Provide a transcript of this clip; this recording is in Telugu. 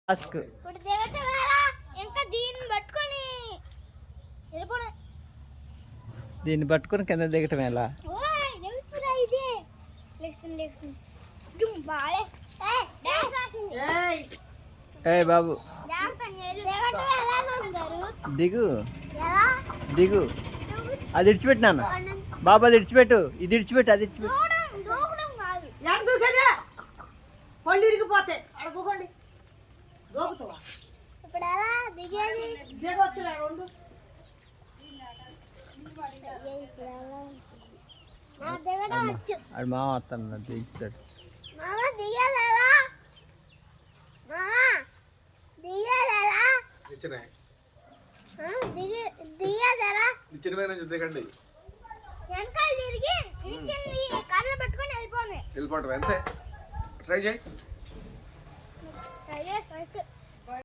టాస్క్ ఇప్పుడు దిగటం ఎలా? ఇంకా దీన్ని పట్టుకొని కింద దిగటం ఎలా? ఓయ్ దిగుతురా ఇదే. లెక్సన్ డుమ్ బాలే. డాన్స్ ఆసింది. బాబు డాన్స్ అనేది దిగటం ఎలా చేస్తారు? దిగు ఎలా? దిగు. అది ఇడిచిపెట్టు నాన్న. బాబు అది ఇడిచిపెట్టు. ఇది ఇడిచిపెట్టు. అది ఇడిచిపెట్టు. దూకడం కాదు. ఎక్కడ దూకేదే? పళ్ళు ఇరిగిపోతాయి. అడుగుకోండి. దూకుతావా? ఇప్పుడు ఎలా దిగేది? దిగొచ్చురా రెండు. నా దిగడం వచ్చు. అది మామ వస్తాను దిగుతాడు. మామ దిగేది ఎలా? మామ దిగేది ఎలా? దిగేది ఎలా? దిగండి వెనకాల తిరిగి నిచ్చెనని కర్ర పెట్టుకొని వెళ్ళిపోవటం అంతే. ట్రై చేయి. అయ్యే ఫస్ట్